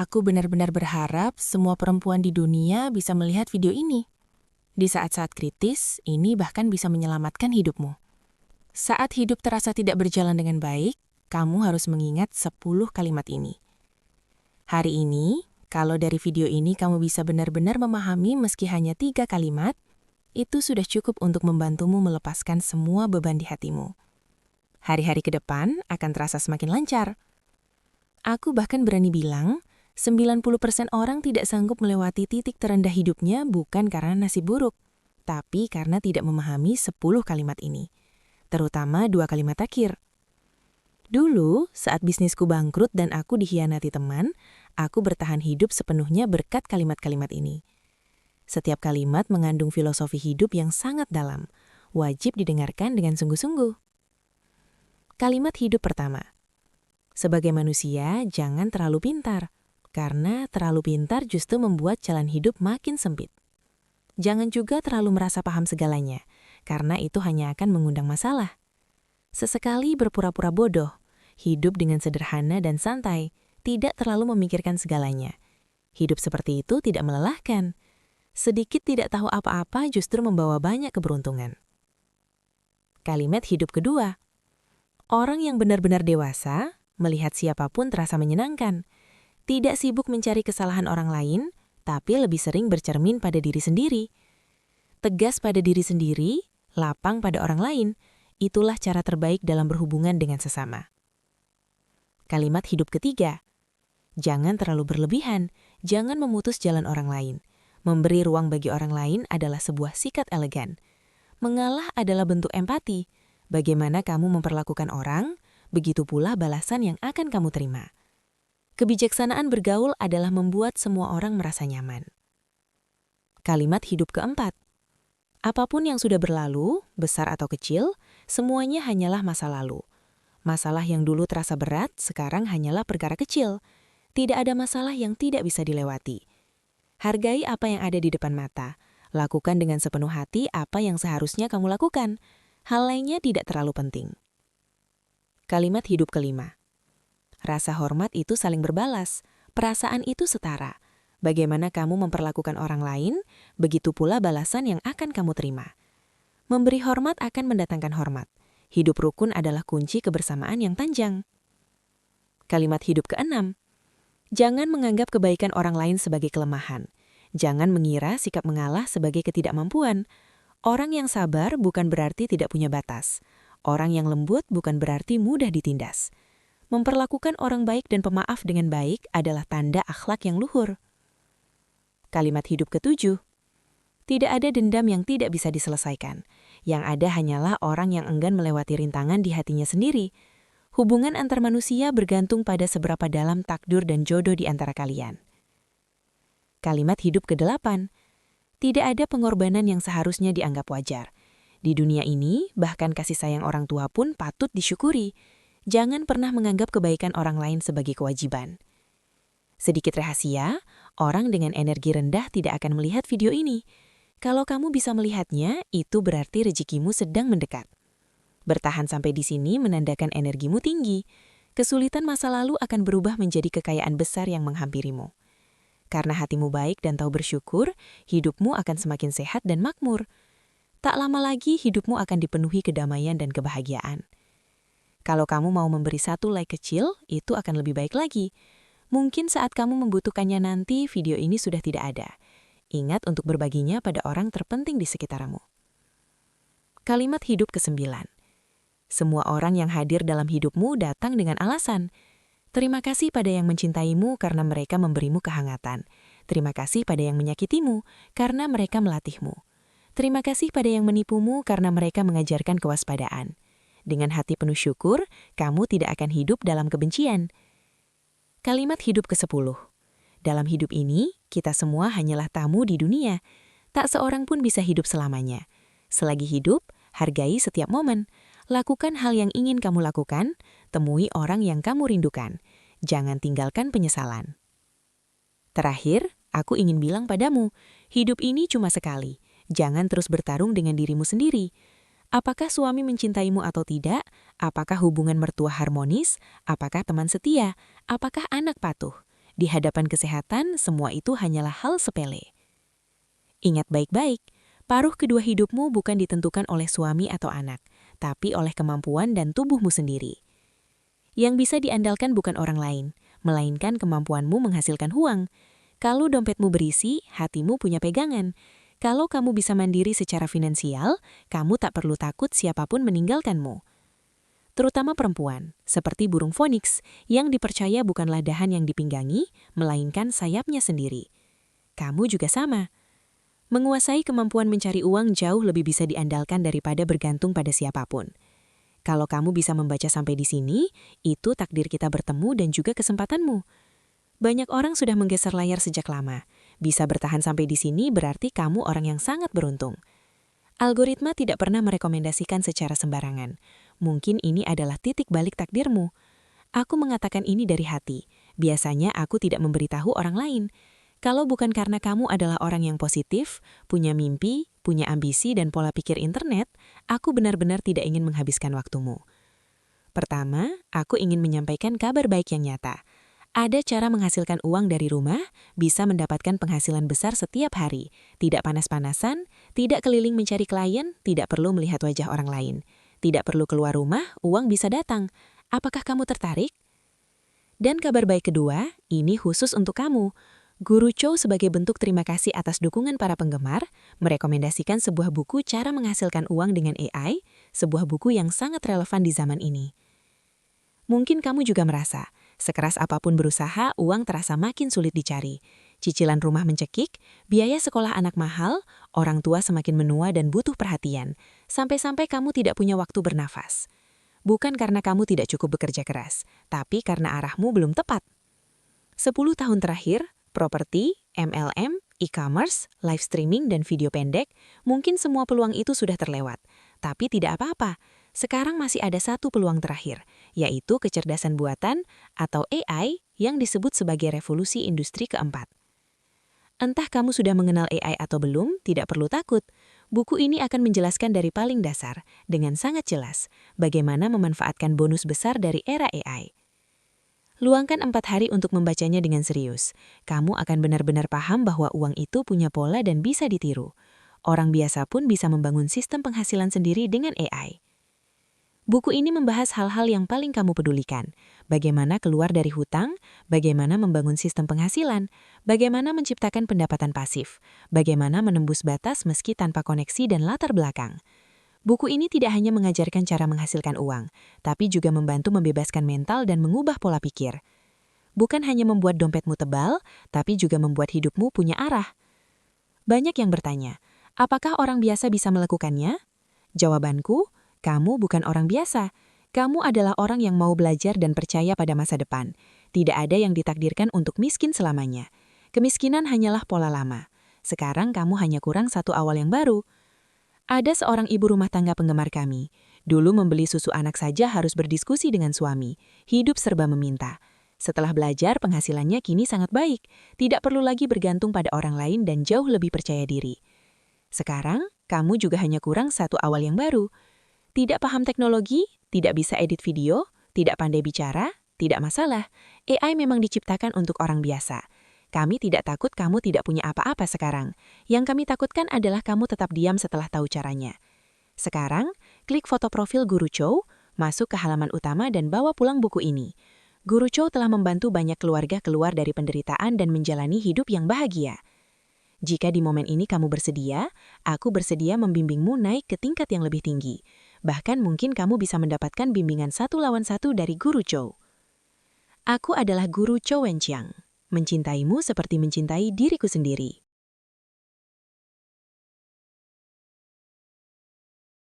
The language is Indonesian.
Aku benar-benar berharap semua perempuan di dunia bisa melihat video ini. Di saat-saat kritis, ini bahkan bisa menyelamatkan hidupmu. Saat hidup terasa tidak berjalan dengan baik, kamu harus mengingat 10 kalimat ini. Hari ini, kalau dari video ini kamu bisa benar-benar memahami meski hanya 3 kalimat, itu sudah cukup untuk membantumu melepaskan semua beban di hatimu. Hari-hari ke depan akan terasa semakin lancar. Aku bahkan berani bilang, 90% orang tidak sanggup melewati titik terendah hidupnya bukan karena nasib buruk, tapi karena tidak memahami 10 kalimat ini, terutama 2 kalimat akhir. Dulu, saat bisnisku bangkrut dan aku dikhianati teman, aku bertahan hidup sepenuhnya berkat kalimat-kalimat ini. Setiap kalimat mengandung filosofi hidup yang sangat dalam, wajib didengarkan dengan sungguh-sungguh. Kalimat hidup pertama. Sebagai manusia, jangan terlalu pintar. Karena terlalu pintar justru membuat jalan hidup makin sempit. Jangan juga terlalu merasa paham segalanya, karena itu hanya akan mengundang masalah. Sesekali berpura-pura bodoh, hidup dengan sederhana dan santai, tidak terlalu memikirkan segalanya. Hidup seperti itu tidak melelahkan. Sedikit tidak tahu apa-apa justru membawa banyak keberuntungan. Kalimat hidup kedua. Orang yang benar-benar dewasa, melihat siapapun terasa menyenangkan. Tidak sibuk mencari kesalahan orang lain, tapi lebih sering bercermin pada diri sendiri. Tegas pada diri sendiri, lapang pada orang lain, itulah cara terbaik dalam berhubungan dengan sesama. Kalimat hidup ketiga. Jangan terlalu berlebihan, jangan memutus jalan orang lain. Memberi ruang bagi orang lain adalah sebuah sikap elegan. Mengalah adalah bentuk empati. Bagaimana kamu memperlakukan orang, begitu pula balasan yang akan kamu terima. Kebijaksanaan bergaul adalah membuat semua orang merasa nyaman. Kalimat hidup keempat. Apapun yang sudah berlalu, besar atau kecil, semuanya hanyalah masa lalu. Masalah yang dulu terasa berat, sekarang hanyalah perkara kecil. Tidak ada masalah yang tidak bisa dilewati. Hargai apa yang ada di depan mata. Lakukan dengan sepenuh hati apa yang seharusnya kamu lakukan. Hal lainnya tidak terlalu penting. Kalimat hidup kelima. Rasa hormat itu saling berbalas, perasaan itu setara. Bagaimana kamu memperlakukan orang lain, begitu pula balasan yang akan kamu terima. Memberi hormat akan mendatangkan hormat. Hidup rukun adalah kunci kebersamaan yang panjang. Kalimat hidup keenam. Jangan menganggap kebaikan orang lain sebagai kelemahan. Jangan mengira sikap mengalah sebagai ketidakmampuan. Orang yang sabar bukan berarti tidak punya batas. Orang yang lembut bukan berarti mudah ditindas. Memperlakukan orang baik dan pemaaf dengan baik adalah tanda akhlak yang luhur. Kalimat hidup ketujuh. Tidak ada dendam yang tidak bisa diselesaikan. Yang ada hanyalah orang yang enggan melewati rintangan di hatinya sendiri. Hubungan antar manusia bergantung pada seberapa dalam takdir dan jodoh di antara kalian. Kalimat hidup kedelapan. Tidak ada pengorbanan yang seharusnya dianggap wajar. Di dunia ini, bahkan kasih sayang orang tua pun patut disyukuri. Jangan pernah menganggap kebaikan orang lain sebagai kewajiban. Sedikit rahasia, orang dengan energi rendah tidak akan melihat video ini. Kalau kamu bisa melihatnya, itu berarti rezekimu sedang mendekat. Bertahan sampai di sini menandakan energimu tinggi. Kesulitan masa lalu akan berubah menjadi kekayaan besar yang menghampirimu. Karena hatimu baik dan tahu bersyukur, hidupmu akan semakin sehat dan makmur. Tak lama lagi hidupmu akan dipenuhi kedamaian dan kebahagiaan. Kalau kamu mau memberi satu like kecil, itu akan lebih baik lagi. Mungkin saat kamu membutuhkannya nanti, video ini sudah tidak ada. Ingat untuk berbaginya pada orang terpenting di sekitarmu. Kalimat hidup kesembilan. Semua orang yang hadir dalam hidupmu datang dengan alasan. Terima kasih pada yang mencintaimu karena mereka memberimu kehangatan. Terima kasih pada yang menyakitimu karena mereka melatihmu. Terima kasih pada yang menipumu karena mereka mengajarkan kewaspadaan. Dengan hati penuh syukur, kamu tidak akan hidup dalam kebencian. Kalimat hidup ke-10. Dalam hidup ini, kita semua hanyalah tamu di dunia. Tak seorang pun bisa hidup selamanya. Selagi hidup, hargai setiap momen. Lakukan hal yang ingin kamu lakukan, temui orang yang kamu rindukan. Jangan tinggalkan penyesalan. Terakhir, aku ingin bilang padamu, hidup ini cuma sekali. Jangan terus bertarung dengan dirimu sendiri. Apakah suami mencintaimu atau tidak? Apakah hubungan mertua harmonis? Apakah teman setia? Apakah anak patuh? Di hadapan kesehatan, semua itu hanyalah hal sepele. Ingat baik-baik, paruh kedua hidupmu bukan ditentukan oleh suami atau anak, tapi oleh kemampuan dan tubuhmu sendiri. Yang bisa diandalkan bukan orang lain, melainkan kemampuanmu menghasilkan uang. Kalau dompetmu berisi, hatimu punya pegangan. Kalau kamu bisa mandiri secara finansial, kamu tak perlu takut siapapun meninggalkanmu. Terutama perempuan, seperti burung Phoenix, yang dipercaya bukanlah dahan yang dipinggangi, melainkan sayapnya sendiri. Kamu juga sama. Menguasai kemampuan mencari uang jauh lebih bisa diandalkan daripada bergantung pada siapapun. Kalau kamu bisa membaca sampai di sini, itu takdir kita bertemu dan juga kesempatanmu. Banyak orang sudah menggeser layar sejak lama. Bisa bertahan sampai di sini berarti kamu orang yang sangat beruntung. Algoritma tidak pernah merekomendasikan secara sembarangan. Mungkin ini adalah titik balik takdirmu. Aku mengatakan ini dari hati. Biasanya aku tidak memberitahu orang lain. Kalau bukan karena kamu adalah orang yang positif, punya mimpi, punya ambisi dan pola pikir internet, aku benar-benar tidak ingin menghabiskan waktumu. Pertama, aku ingin menyampaikan kabar baik yang nyata. Ada cara menghasilkan uang dari rumah, bisa mendapatkan penghasilan besar setiap hari. Tidak panas-panasan, tidak keliling mencari klien, tidak perlu melihat wajah orang lain. Tidak perlu keluar rumah, uang bisa datang. Apakah kamu tertarik? Dan kabar baik kedua, ini khusus untuk kamu. Guru Chow sebagai bentuk terima kasih atas dukungan para penggemar, merekomendasikan sebuah buku Cara Menghasilkan Uang dengan AI, sebuah buku yang sangat relevan di zaman ini. Mungkin kamu juga merasa, sekeras apapun berusaha, uang terasa makin sulit dicari. Cicilan rumah mencekik, biaya sekolah anak mahal, orang tua semakin menua dan butuh perhatian. Sampai-sampai kamu tidak punya waktu bernafas. Bukan karena kamu tidak cukup bekerja keras, tapi karena arahmu belum tepat. 10 tahun terakhir, properti, MLM, e-commerce, live streaming, dan video pendek, mungkin semua peluang itu sudah terlewat. Tapi tidak apa-apa. Sekarang masih ada satu peluang terakhir, yaitu kecerdasan buatan atau AI yang disebut sebagai revolusi industri keempat. Entah kamu sudah mengenal AI atau belum, tidak perlu takut. Buku ini akan menjelaskan dari paling dasar, dengan sangat jelas, bagaimana memanfaatkan bonus besar dari era AI. Luangkan 4 hari untuk membacanya dengan serius. Kamu akan benar-benar paham bahwa uang itu punya pola dan bisa ditiru. Orang biasa pun bisa membangun sistem penghasilan sendiri dengan AI. Buku ini membahas hal-hal yang paling kamu pedulikan. Bagaimana keluar dari hutang, bagaimana membangun sistem penghasilan, bagaimana menciptakan pendapatan pasif, bagaimana menembus batas meski tanpa koneksi dan latar belakang. Buku ini tidak hanya mengajarkan cara menghasilkan uang, tapi juga membantu membebaskan mental dan mengubah pola pikir. Bukan hanya membuat dompetmu tebal, tapi juga membuat hidupmu punya arah. Banyak yang bertanya, apakah orang biasa bisa melakukannya? Jawabanku, kamu bukan orang biasa. Kamu adalah orang yang mau belajar dan percaya pada masa depan. Tidak ada yang ditakdirkan untuk miskin selamanya. Kemiskinan hanyalah pola lama. Sekarang kamu hanya kurang satu awal yang baru. Ada seorang ibu rumah tangga penggemar kami. Dulu membeli susu anak saja harus berdiskusi dengan suami. Hidup serba meminta. Setelah belajar, penghasilannya kini sangat baik. Tidak perlu lagi bergantung pada orang lain dan jauh lebih percaya diri. Sekarang, kamu juga hanya kurang satu awal yang baru. Tidak paham teknologi, tidak bisa edit video, tidak pandai bicara, tidak masalah. AI memang diciptakan untuk orang biasa. Kami tidak takut kamu tidak punya apa-apa sekarang. Yang kami takutkan adalah kamu tetap diam setelah tahu caranya. Sekarang, klik foto profil Guru Chow, masuk ke halaman utama dan bawa pulang buku ini. Guru Chow telah membantu banyak keluarga keluar dari penderitaan dan menjalani hidup yang bahagia. Jika di momen ini kamu bersedia, aku bersedia membimbingmu naik ke tingkat yang lebih tinggi. Bahkan mungkin kamu bisa mendapatkan bimbingan 1-1 dari Guru Chow. Aku adalah Guru Chow Wen Chiang. Mencintaimu seperti mencintai diriku sendiri.